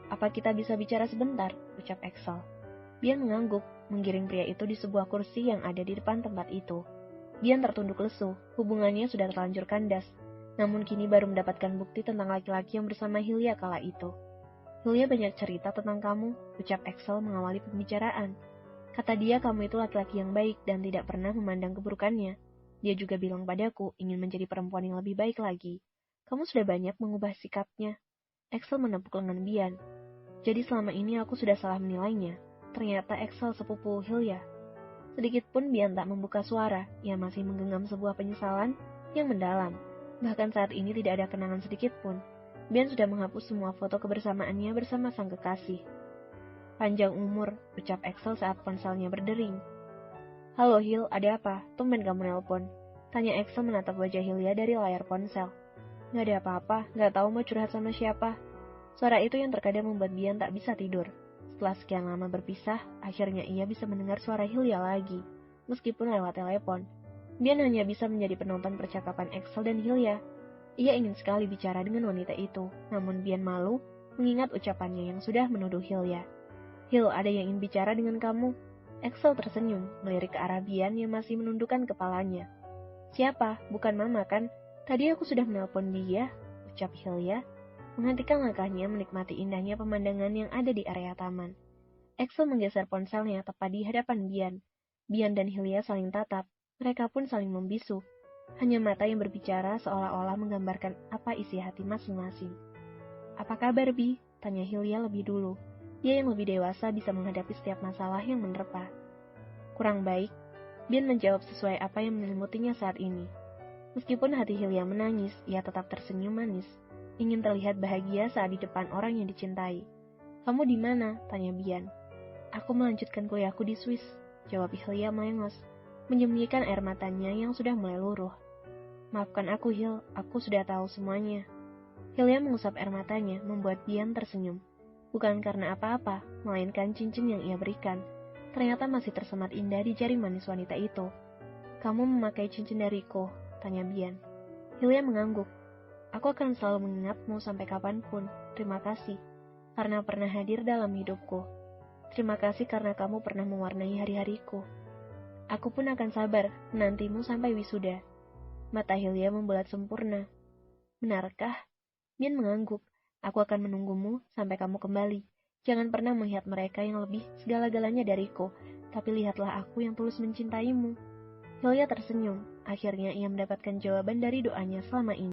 "Apa kita bisa bicara sebentar?" ucap Axel. Bian mengangguk, menggiring pria itu di sebuah kursi yang ada di depan tempat itu. Bian tertunduk lesu, hubungannya sudah terlanjur kandas, namun kini baru mendapatkan bukti tentang laki-laki yang bersama Hilya kala itu. "Hilya banyak cerita tentang kamu," ucap Axel mengawali pembicaraan. "Kata dia kamu itu laki-laki yang baik dan tidak pernah memandang keburukannya. Dia juga bilang padaku ingin menjadi perempuan yang lebih baik lagi. Kamu sudah banyak mengubah sikapnya." Axel menepuk lengan Bian. "Jadi selama ini aku sudah salah menilainya. Ternyata Axel sepupu Hilya." Sedikit pun Bian tak membuka suara, ia masih menggenggam sebuah penyesalan yang mendalam. Bahkan saat ini tidak ada kenangan sedikit pun. Bian sudah menghapus semua foto kebersamaannya bersama sang kekasih. "Panjang umur," ucap Axel saat ponselnya berdering. Halo Hil, ada apa? Tumben kamu nelpon. Tanya Axel menatap wajah Hilya dari layar ponsel. Gak ada apa-apa, gak tahu mau curhat sama siapa. Suara itu yang terkadang membuat Bian tak bisa tidur. Setelah sekian lama berpisah, akhirnya ia bisa mendengar suara Hilya lagi, meskipun lewat telepon. Bian hanya bisa menjadi penonton percakapan Axel dan Hilya. Ia ingin sekali bicara dengan wanita itu, namun Bian malu mengingat ucapannya yang sudah menuduh Hilya. Hil, ada yang ingin bicara dengan kamu. Axel tersenyum, melirik ke arah Bian yang masih menundukkan kepalanya. Siapa? Bukan Mama kan? Tadi aku sudah menelpon dia, ucap Hilya, menghentikan langkahnya menikmati indahnya pemandangan yang ada di area taman. Axel menggeser ponselnya tepat di hadapan Bian. Bian dan Hilya saling tatap, mereka pun saling membisu. Hanya mata yang berbicara seolah-olah menggambarkan apa isi hati masing-masing. Apa kabar, Bi? Tanya Hilya lebih dulu. Dia yang lebih dewasa bisa menghadapi setiap masalah yang menerpa. Kurang baik, Bian menjawab sesuai apa yang menyelimuti saat ini. Meskipun hati Hilya menangis, ia tetap tersenyum manis, ingin terlihat bahagia saat di depan orang yang dicintai. Kamu di mana? Tanya Bian. Aku melanjutkan kuliahku di Swiss, jawab Hilya melengos, menyembunyikan air matanya yang sudah mulai luruh. Maafkan aku, Hil, aku sudah tahu semuanya. Hilya mengusap air matanya, membuat Bian tersenyum. Bukan karena apa-apa, melainkan cincin yang ia berikan. Ternyata masih tersemat indah di jari manis wanita itu. Kamu memakai cincin dariku? Tanya Bian. Hilya mengangguk. Aku akan selalu mengingatmu sampai kapanpun. Terima kasih, karena pernah hadir dalam hidupku. Terima kasih karena kamu pernah mewarnai hari-hariku. Aku pun akan sabar menantimu sampai wisuda. Mata Hilya membulat sempurna. Benarkah? Bian mengangguk. Aku akan menunggumu sampai kamu kembali. Jangan pernah melihat mereka yang lebih segala-galanya dariku, tapi lihatlah aku yang tulus mencintaimu. Hilya tersenyum. Akhirnya ia mendapatkan jawaban dari doanya selama ini.